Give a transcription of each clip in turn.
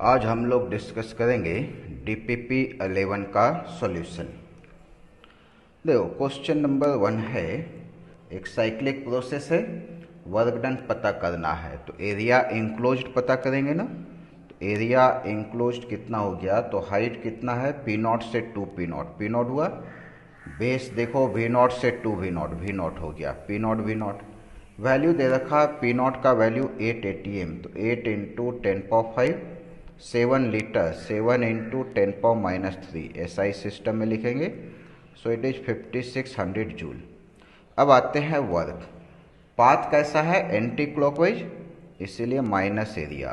आज हम लोग डिस्कस करेंगे DPP 11 का सॉल्यूशन। देखो क्वेश्चन नंबर 1 है, एक साइक्लिक प्रोसेस है, वर्क डन पता करना है। तो एरिया इंक्लोज्ड पता करेंगे ना। तो एरिया इंक्लोज्ड कितना हो गया, तो हाइट कितना है P0 से 2 P0 हुआ। बेस देखो V0 से 2 V0 हो गया P0 वैल्यू दे रखा P0 का वैल्यू 8 ATM, तो 8 into 10⁵ 7 litre 7 into 10⁻³ SI system में लिखेंगे। So it is 5600 joule. अब आते हैं वर्क। पाथ कैसा है, एंटी क्लॉकवाइज, इसीलिए minus area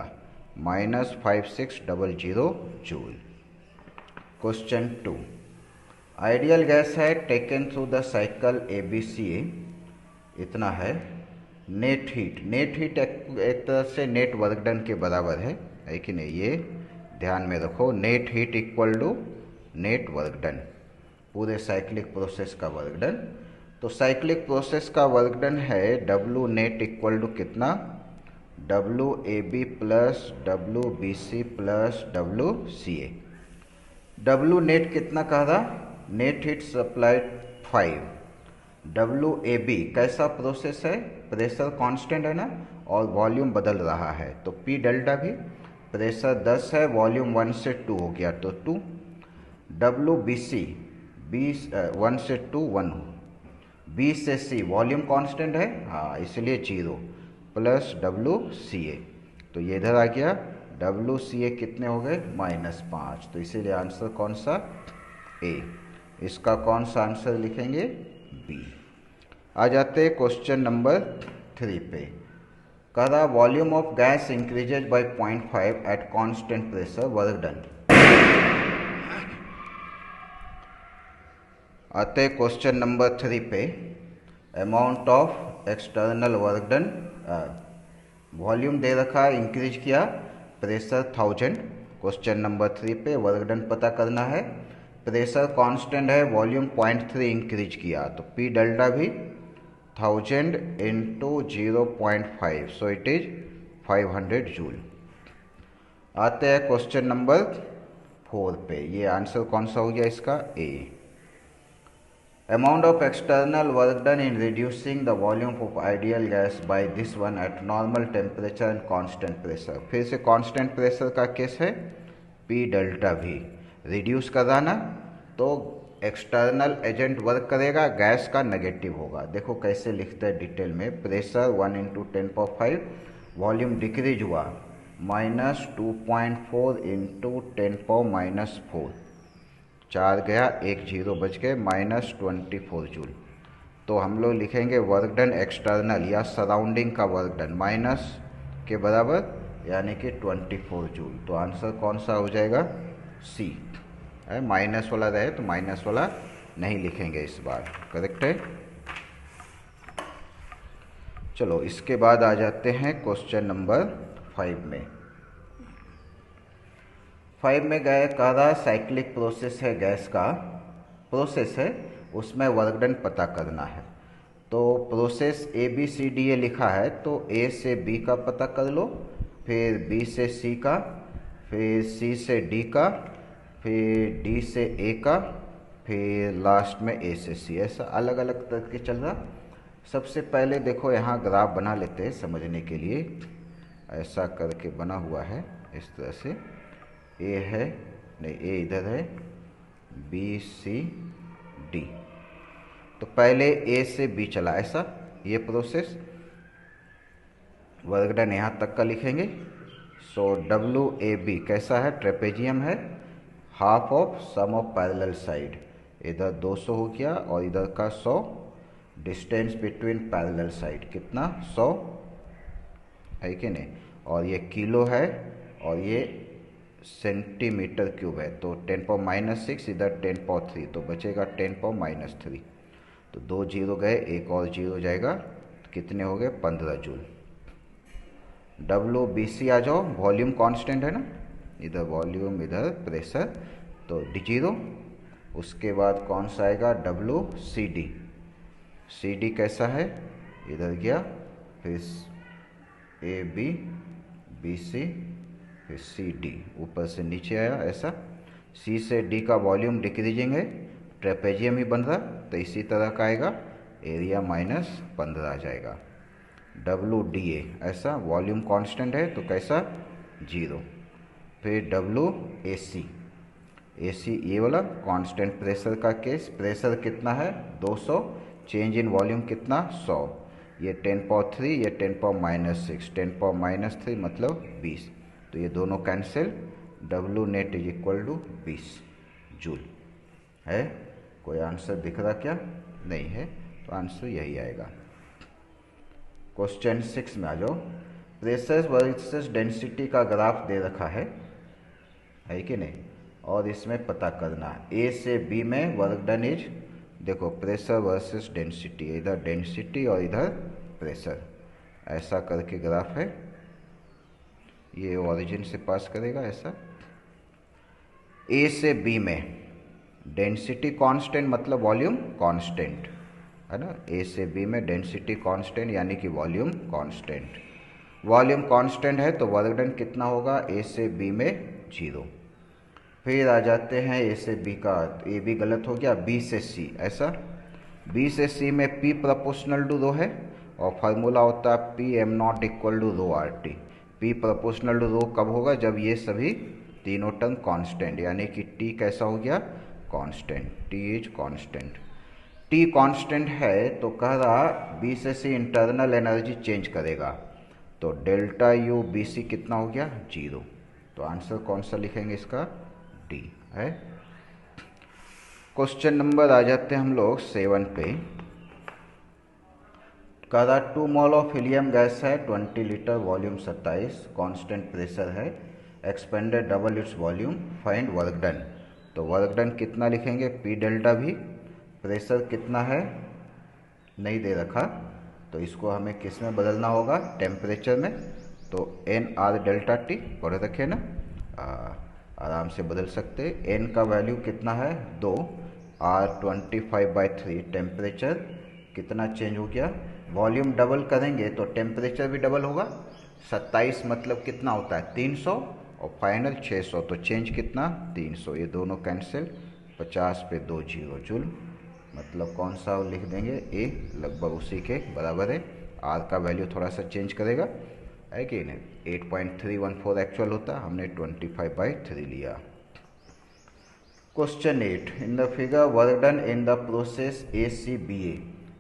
-5600 joule. Question 2, ideal gas है taken through the cycle ABCA, इतना है। नेट हीट एक तरह से नेट वर्क डन के बराबर है कि नहीं, ये ध्यान में रखो। Net heat equal to net work done, पूरे साइक्लिक प्रोसेस का वर्क डन। तो साइक्लिक प्रोसेस का वर्क डन है W नेट इक्वल टू कितना, WAB प्लस WBC प्लस WCA। W नेट कितना कह रहा, नेट हीट सप्लाइड 5। WAB कैसा प्रोसेस है, प्रेशर कांस्टेंट है ना, और वॉल्यूम बदल रहा है, तो P डेल्टा भी, प्रेशर 10 है, वॉल्यूम 1 से 2 हो गया तो 2। WBC 1 से 2 1, B से C वॉल्यूम कांस्टेंट है, हाँ इसलिए 0, प्लस WCA, तो ये इधर आ गया। WCA कितने हो गए, -5, तो इसीलिए आंसर कौन सा, A। इसका कौन सा आंसर लिखेंगे, B। आ जाते हैं क्वेश्चन नंबर 3 पे। कह रहा volume of gas increases by 0.5 at constant pressure, work done. आते हैं क्वेश्चन नंबर 3 पे। Amount of external work done, volume दे रखा है, इंक्रीज किया, प्रेशर 1000। क्वेश्चन नंबर 3 पे वर्क डन पता करना है, प्रेशर कांस्टेंट है, वॉल्यूम 0.3 इंक्रीज किया, तो P डेल्टा भी 1000 into 0.5, so it is 500 joule. आते हैं क्वेश्चन नंबर 4 पे। ये आंसर कौन सा हो गया इसका, A। Amount of external work done in reducing the volume of ideal gas by this one at normal temperature and constant pressure. फिर से कांस्टेंट प्रेशर का केस है, P डेल्टा भी रिड्यूस कराना, तो एक्सटर्नल एजेंट वर्क करेगा, gas का negative होगा। देखो कैसे लिखते हैं डिटेल में, प्रेशर 1 इंटू 10⁵, वॉल्यूम डिक्रीज हुआ, -2.4 इंटू 10⁻⁴, 4 गया, 1 0 बच गए, -24 जूल। तो हम लोग लिखेंगे वर्क डन एक्सटर्नल या सराउंडिंग का वर्क डन माइनस के बराबर, यानी कि 24 जूल। तो आंसर कौन सा हो जाएगा, C। माइनस वाला रहे तो माइनस वाला नहीं लिखेंगे इस बार, करेक्ट है। चलो इसके बाद आ जाते हैं क्वेश्चन नंबर 5 में। 5 में गए, कह रहा साइक्लिक प्रोसेस है, गैस का प्रोसेस है, उसमें वर्क डन पता करना है। तो प्रोसेस ABCDA लिखा है, तो A से B का पता कर लो, फिर B से C का, फिर C से D का, फिर D से A का, फिर लास्ट में A से C, ऐसा अलग अलग करके चल रहा। सबसे पहले देखो यहाँ ग्राफ बना लेते हैं समझने के लिए, ऐसा करके बना हुआ है इस तरह से। A है, नहीं A इधर है, B C D, तो पहले A से B चला, ऐसा ये प्रोसेस। वर्क डन यहाँ तक का लिखेंगे। सो WAB कैसा है, ट्रेपेजियम है, half of sum of parallel side, इधर 200 हो गया और इधर का 100, डिस्टेंस बिटवीन पैरेलल साइड कितना, 100 है कि नहीं, और ये किलो है और ये सेंटीमीटर क्यूब है, तो 10⁻⁻6, इधर 10⁻3, तो बचेगा 10⁻⁻3, तो 2 0 गए, एक और 0 जाएगा, तो कितने हो गए, 15 जूल। WBC आ जाओ, वॉल्यूम कांस्टेंट है ना, इधर वॉल्यूम इधर प्रेशर, तो D0। उसके बाद कौन सा आएगा, WCD, CD कैसा है, इधर गया, फिर AB BC फिर सी डी, ऊपर से नीचे आया ऐसा। सी से डी का वॉल्यूम डिक्रीजिंग है, ट्रेपेजियम ही बन रहा, तो इसी तरह का आएगा, एरिया -15 आ जाएगा। डब्लू डी ए ऐसा, वॉल्यूम कांस्टेंट है तो कैसा 0। फिर डब्लू ए सी, ए सी ये वाला कांस्टेंट प्रेशर का केस, प्रेशर कितना है 200, चेंज इन वॉल्यूम कितना 100, ये 10 पावर 3, ये 10 पावर -6, 10 पावर -3 मतलब 20, तो ये दोनों cancel, W net is equal to 20 joule. है कोई आंसर दिख रहा क्या? नहीं है, तो आंसर यही आएगा। क्वेश्चन 6 में आ जाओ। प्रेशर वर्सेस डेंसिटी का ग्राफ दे रखा है कि नहीं, और इसमें पता करना ए से बी में वर्क डन इज, देखो प्रेशर वर्सेस डेंसिटी, इधर डेंसिटी और इधर प्रेशर, ऐसा करके ग्राफ है, ये ओरिजिन से पास करेगा ऐसा। ए से बी में डेंसिटी कांस्टेंट मतलब वॉल्यूम कांस्टेंट है ना, ए से बी में डेंसिटी कांस्टेंट यानी कि वॉल्यूम कांस्टेंट। वॉल्यूम कांस्टेंट है तो वर्क डन कितना होगा ए से बी में 0। फिर आ जाते हैं ए से बी का, ए भी गलत हो गया, बी से सी ऐसा। बी से सी में P प्रोपोर्शनल टू रो है और फार्मूला होता है P M naught equal to rho R T. P proportional to rho कब होगा? जब ये सभी तीनों टर्म कांस्टेंट, यानी कि टी कैसा हो गया constant, T is constant. T constant है तो कह रहा बी से सी इंटरनल एनर्जी चेंज करेगा, तो डेल्टा यू बी सी कितना हो गया 0, तो आंसर कौन सा लिखेंगे इसका? डी है। क्वेश्चन नंबर आ जाते हैं हम लोग 7 पे। कह रहा 2 मोल ऑफ हीलियम गैस है, 20 लीटर, वॉल्यूम 27, कांस्टेंट प्रेशर है, expanded double its volume, find work done. तो वर्क डन कितना लिखेंगे? पी डेल्टा भी। प्रेशर कितना है नहीं दे रखा, तो इसको हमें किस में बदलना होगा? टेम्परेचर में, तो एन आर डेल्टा टी पढ़ रखे ना, आराम से बदल सकते। एन का वैल्यू कितना है 2, आर 25/3, टेम्परेचर कितना चेंज हो गया? वॉल्यूम डबल करेंगे तो टेम्परेचर भी डबल होगा, 27 मतलब कितना होता है 300 और फाइनल 600, तो चेंज कितना 300, ये दोनों कैंसिल, 50 पे 2 0 जूल, मतलब कौन सा लिख देंगे? ए, लगभग उसी के बराबर है। आर का वैल्यू थोड़ा सा चेंज करेगा है कि नहीं, 8.314 एक्चुअल होता, हमने 25/3 लिया। Question 8, in the figure work done in the process ACBA।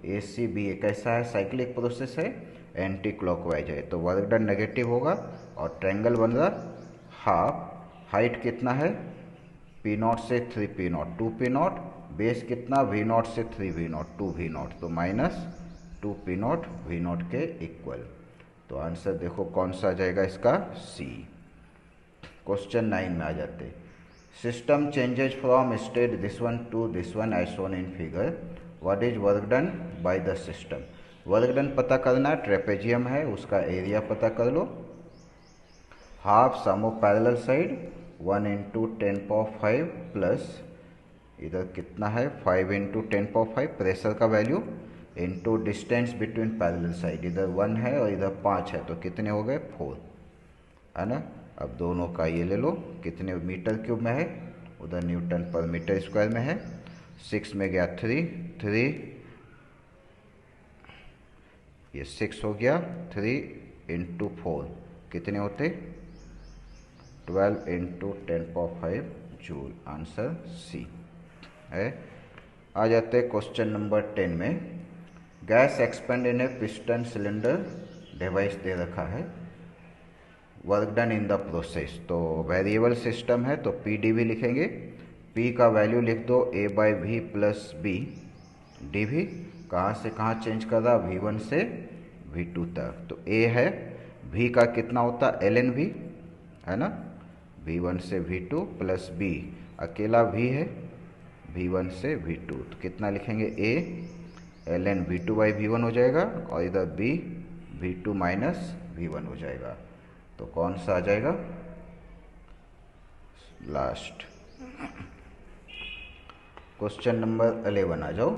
ACBA कैसा है? साइक्लिक प्रोसेस है, एंटी क्लॉकवाइज है, तो वर्क डन नेगेटिव होगा और ट्रायंगल बन रहा हाफ। हाइट कितना है? P0 से 3P0, 2P0, बेस कितना V0 से 3V0, 2V0, तो -2P0 V0 के इक्वल, तो आंसर देखो कौन सा आ जाएगा इसका? सी। क्वेश्चन 9 में आ जाते। System changes from state this one to this one as shown in figure, what is work done by the system? Work done पता करना, ट्रेपेजियम है उसका एरिया पता कर लो, half sum of parallel side 1 × 10⁵ plus इधर कितना है 5 × 10⁵, प्रेशर का value into distance between parallel side, इधर 1 है और इधर 5 है, तो कितने हो गए 4 है ना। अब दोनों का ये ले लो, कितने मीटर क्यूब में है, उधर न्यूटन पर मीटर स्क्वायर में है, 6 में गया 3, ये 6 हो गया, 3 × 4 कितने होते 12 × 10⁵ जूल, आंसर सी है। आ जाते हैं क्वेश्चन नंबर 10 में। Gas expand in a piston cylinder device दे रखा है, work done in the process, तो वेरिएबल सिस्टम है तो PdV लिखेंगे, P का वैल्यू लिख दो A/V + B, dV कहाँ से कहाँ चेंज कर रहा V1 से V2 तक, तो A है, V का कितना होता ln V है ना, V1 से V2 + B अकेला V है V1 से V2, तो कितना लिखेंगे A ln V2/V1 हो जाएगा और इधर B V2 - V1 हो जाएगा, तो कौन सा आ जाएगा लास्ट। क्वेश्चन नंबर 11 आ जाओ।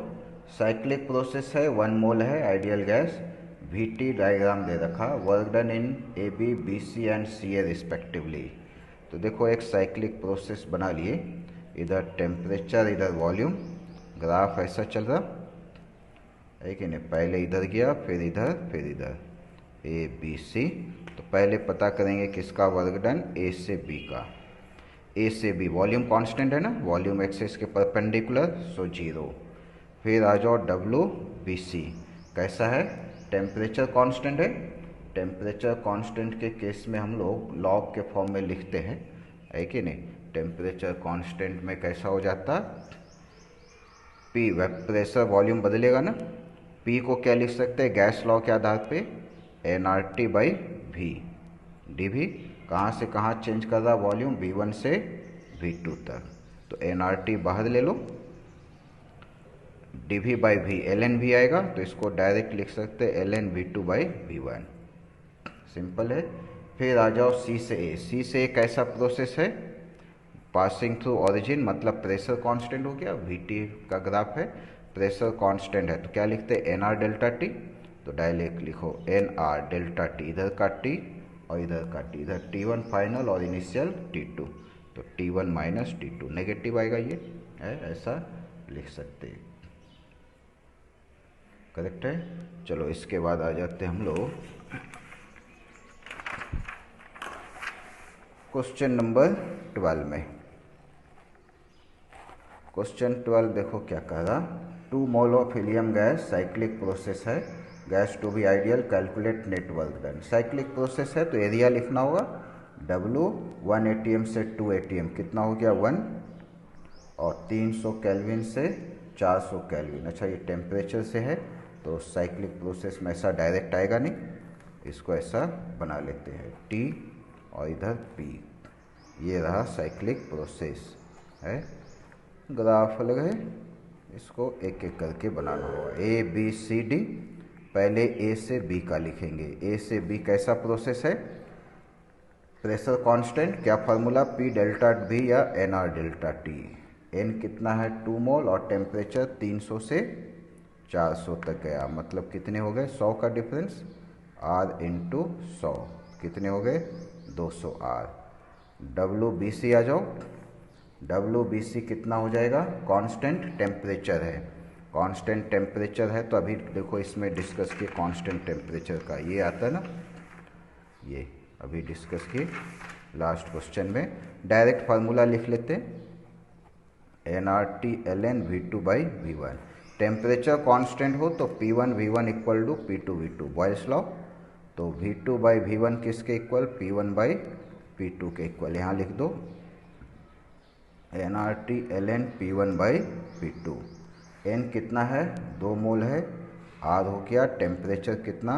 साइक्लिक प्रोसेस है, 1 मोल है आइडियल गैस, VT डायग्राम दे रखा, work done in AB, BC and CA respectively. तो देखो एक साइक्लिक प्रोसेस बना लिए, इधर टेम्परेचर इधर वॉल्यूम, ग्राफ ऐसा चल रहा है कि नहीं, पहले इधर गया फिर इधर ABC। तो पहले पता करेंगे किसका वर्क डन, A से B का। A से B वॉल्यूम कांस्टेंट है ना, वॉल्यूम एक्सिस के परपेंडिकुलर, सो 0। फिर आ जाओ WBC, कैसा है, टेम्परेचर कांस्टेंट है। टेम्परेचर कांस्टेंट के केस में हम लोग लॉग के फॉर्म में लिखते हैं, है कि नहीं। टेम्परेचर कांस्टेंट में कैसा हो जाता, P प्रेशर वॉल्यूम बदलेगा ना, P को क्या लिख सकते हैं गैस लॉ के आधार पे, nRT/V। dV कहाँ से कहाँ चेंज कर रहा, वॉल्यूम V1 से V2 तक, तो nRT बाहर ले लो, dV/V ln V आएगा, तो इसको डायरेक्ट लिख सकते हैं ln V2/V1, सिंपल है। फिर आ जाओ C से A। C से A कैसा प्रोसेस है, पासिंग थ्रू ओरिजिन, मतलब प्रेशर कांस्टेंट हो गया, VT का ग्राफ है, प्रेशर कांस्टेंट है, तो क्या लिखते हैं nR डेल्टा T। तो डायरेक्ट लिखो nR डेल्टा T, इधर का T और इधर का T, इधर T1 फाइनल और इनिशियल T2, तो T1 माइनस T2 नेगेटिव आएगा, ये है, ऐसा लिख सकते हैं, करेक्ट है। चलो इसके बाद आ जाते हैं हम लोग क्वेश्चन नंबर 12 में। क्वेश्चन 12 देखो क्या कह रहा, 2 mole of helium gas, cyclic process है, gas to be ideal, calculate net work done. Cyclic process है तो एरिया लिखना होगा, W 1 ATM से 2 ATM कितना हो गया 1, और 300 केल्विन से 400 केल्विन। अच्छा ये टेम्परेचर से है तो साइक्लिक प्रोसेस में ऐसा डायरेक्ट आएगा नहीं, इसको ऐसा बना लेते हैं T और इधर P, ये रहा साइक्लिक प्रोसेस है। ग्राफ अलग है, इसको एक एक करके बनाना होगा, ABCD। पहले A से B का लिखेंगे, A से B कैसा प्रोसेस है, प्रेशर कांस्टेंट, क्या फार्मूला, P डेल्टा V या nR डेल्टा T। N कितना है 2 मोल और टेम्परेचर 300 से 400 तक गया, मतलब कितने हो गए 100 का डिफरेंस, R इंटू 100 कितने हो गए 200 R। WBC आ जाओ, WBC कितना हो जाएगा, कांस्टेंट टेम्परेचर है, कांस्टेंट टेम्परेचर है तो अभी देखो इसमें डिस्कस किए कांस्टेंट टेम्परेचर का, ये आता है ना, ये अभी डिस्कस किए लास्ट क्वेश्चन में। डायरेक्ट फार्मूला लिख लेते हैं, nRT ln V2/V1। Temperature constant हो तो P1V1 equal to P2V2 Boyle's law, तो V2/V1 किसके इक्वल, P1/P2 के इक्वल, यहाँ लिख दो nRT ln P1/P2। N कितना है 2 मोल है, R हो गया, टेम्परेचर कितना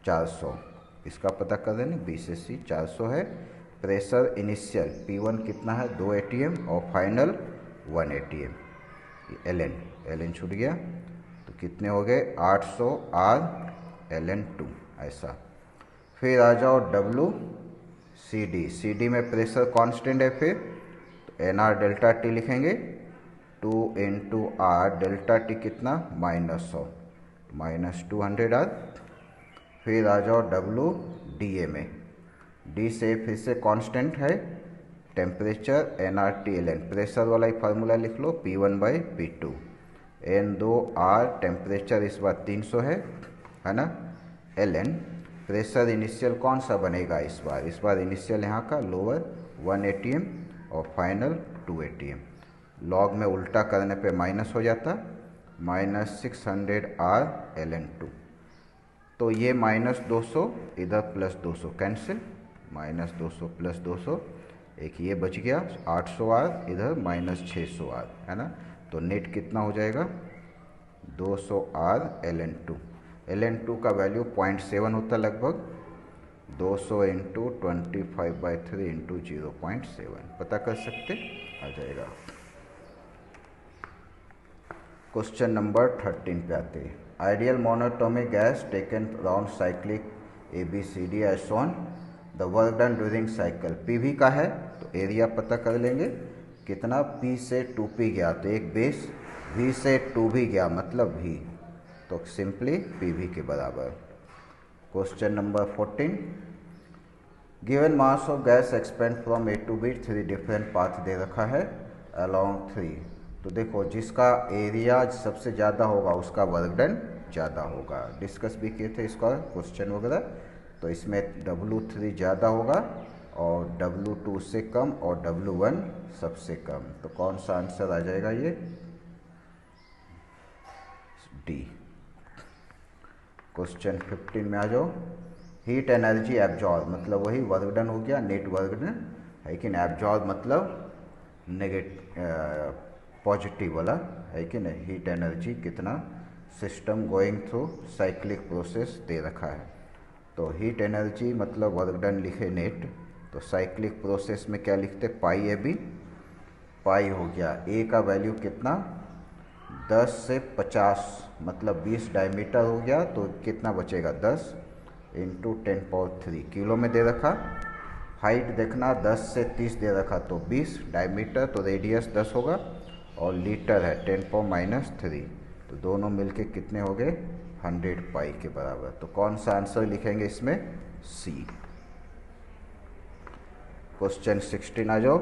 400, इसका पता कर देना, B से C 400 है। प्रेशर इनिशियल P1 कितना है 2 ATM और फाइनल 1 ATM, ln छूट गया, तो कितने हो गए 800 R ln 2 ऐसा। फिर आ जाओ WCD, CD में प्रेशर कांस्टेंट है, फिर तो nR डेल्टा T लिखेंगे, 2 इंटू R डेल्टा T कितना -100 -200 R। फिर आ जाओ WDA में, D से फिर से कांस्टेंट है, टेम्परेचर nRT ln, प्रेशर वाला ही फार्मूला लिख लो, P1/P2, N2R टेम्परेचर इस बार 300 है ना, ln प्रेशर इनिशियल कौन सा बनेगा इस बार इनिशियल यहाँ का लोअर 1 ATM और फाइनल 2 ATM, लॉग में उल्टा करने पे माइनस हो जाता, -600 R ln 2, तो ये -200 इधर +200 कैंसिल, -200 +200, एक ये बच गया 800 R, इधर -600 R है ना, तो नेट कितना हो जाएगा 200 R ln 2। ln 2 का वैल्यू 0.7 होता लगभग, 200 इंटू 25/3 इंटू 0.7 पता कर सकते, आ जाएगा। क्वेश्चन नंबर 13 पे आते हैं, ideal monatomic gas taken round cyclic ABCD as shown, the work done during cycle. PV का है तो एरिया पता कर लेंगे, कितना P से 2P गया तो एक बेस, V से 2 भी गया मतलब V, तो सिंपली PV के बराबर। Question number 14, given mass of gas expand from A to B 3 different path दे रखा है अलोंग 3। तो देखो जिसका एरिया सबसे ज़्यादा होगा उसका वर्क डन ज़्यादा होगा। डिस्कस भी किए थे इसका क्वेश्चन वगैरह। तो इसमें W3 ज़्यादा होगा और W2 से कम और W1 सबसे कम। तो कौन सा आंसर आ जाएगा ये? डी। क्वेश्चन 15 में आ जाओ। हीट एनर्जी एब्जॉर्ब मतलब वही वर्क डन हो गया, नेट वर्क डन है कि नहीं। एब्जॉर्ब मतलब पॉजिटिव वाला है कि नहीं। हीट एनर्जी कितना, system going through cyclic process दे रखा है। तो हीट एनर्जी मतलब वर्क डन लिखे नेट, तो साइक्लिक प्रोसेस में क्या लिखते, पाई ए बी। पाई हो गया, ए का वैल्यू कितना 10 से 50 मतलब 20 डायमीटर हो गया। तो कितना बचेगा 10 इंटू 10⁻³ किलो में दे रखा। हाइट देखना 10 से 30 दे रखा तो 20 डायमीटर, तो रेडियस 10 होगा और लीटर है 10⁻³ तो दोनों मिलके कितने हो गए 100 पाई के बराबर। तो कौन सा आंसर लिखेंगे इसमें? सी। क्वेश्चन 16 आ जाओ।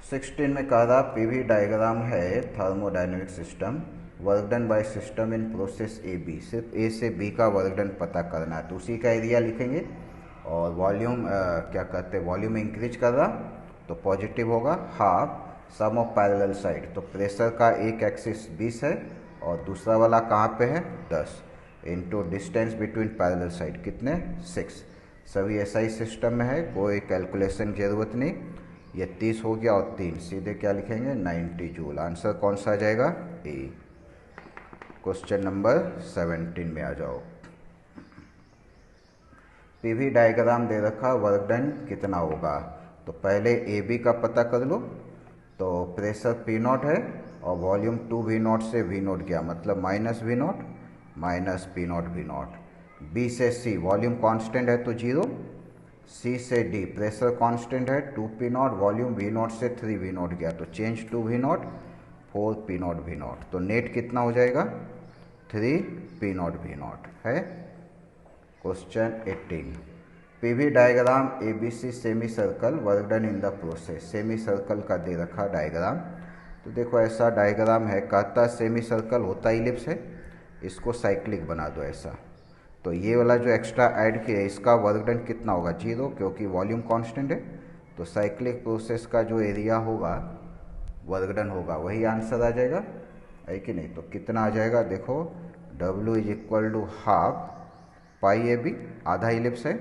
16 में कह रहा पीवी डायग्राम है thermodynamic system, work done by system in process A B. सिर्फ ए से बी का वर्क डन पता करना है, तो उसी का एरिया लिखेंगे। और वॉल्यूम क्या कहते हैं, वॉल्यूम इंक्रीज कर रहा तो पॉजिटिव होगा, half sum of parallel side. तो प्रेशर का एक एक्सिस 20 है और दूसरा वाला कहाँ पे है 10 into distance between parallel side कितने 6। सभी SI सिस्टम में है, कोई कैलकुलेशन की ज़रूरत नहीं। ये 30 हो गया और 3 सीधे क्या लिखेंगे 90 जूल। आंसर कौन सा आ जाएगा? ए। क्वेश्चन नंबर 17 में आ जाओ। पीवी डायग्राम दे रखा, वर्क डन कितना होगा। तो पहले ए बी का पता कर लो। तो प्रेशर P0 है और वॉल्यूम 2V0 से V0 गया मतलब -V0 minus P0 V0। B से सी वॉल्यूम कांस्टेंट है तो 0। सी से डी प्रेशर कांस्टेंट है 2P0, वॉल्यूम V0 से 3V0 गया तो चेंज 2V0 4P0 V0। तो नेट कितना हो जाएगा 3P0 V0 है। Question 18, PV diagram ABC semi circle work done in the process. Semi circle का दे रखा डायग्राम। तो देखो ऐसा डायग्राम है, कहता सेमी सर्कल होता इलिप्स है, इसको साइक्लिक बना दो ऐसा। तो ये वाला जो एक्स्ट्रा ऐड किया है इसका वर्क डन कितना होगा 0, क्योंकि वॉल्यूम कांस्टेंट है। तो साइक्लिक प्रोसेस का जो एरिया होगा वर्क डन होगा वही आंसर आ जाएगा, है कि नहीं। तो कितना आ जाएगा देखो, W = half pi A B, आधा इलिप्स है,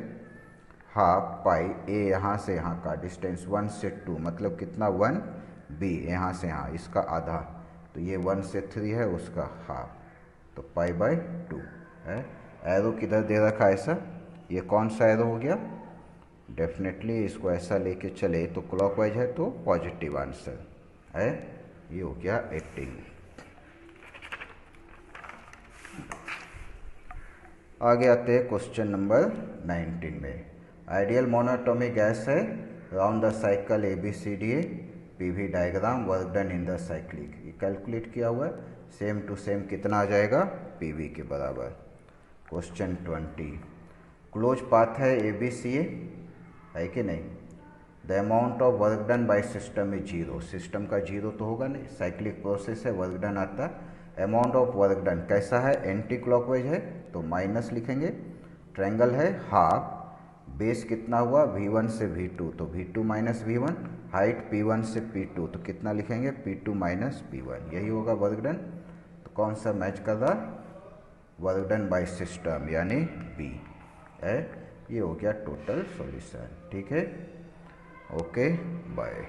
हाफ पाई ए यहाँ से यहाँ का डिस्टेंस 1 से 2 मतलब कितना 1 बी यहाँ से यहाँ इसका आधा। तो ये 1 से 3 है उसका हाफ, तो π/2 है। एरो किधर दे रखा ऐसा, ये कौन सा एरो हो गया, डेफिनेटली इसको ऐसा लेके चले तो क्लॉकवाइज है तो पॉजिटिव आंसर है। ये हो गया 18। आगे आते हैं क्वेश्चन नंबर 19 में। आइडियल मोनोटोमिक गैस है, round the cycle ABCDA, PV diagram, work done in the cyclic. ये कैलकुलेट किया हुआ है, सेम टू सेम कितना आ जाएगा पीवी के बराबर। क्वेश्चन 20, क्लोज पाथ है ABCA, है कि नहीं। The amount of work done by system is 0। System का 0 तो होगा नहीं, साइक्लिक प्रोसेस है, वर्क डन आता। अमाउंट ऑफ वर्क डन कैसा है, एंटी क्लॉकवाइज है तो माइनस लिखेंगे। ट्रायंगल है हाफ, बेस कितना हुआ V1 से V2 तो V2 minus V1, height P1 से P2 तो कितना लिखेंगे P2 माइनस P1, यही होगा वर्क डन। तो कौन सा मैच कर रहा, वर्क डन बाय सिस्टम यानी B है। ये हो गया टोटल सॉल्यूशन। ठीक है, ओके बाय।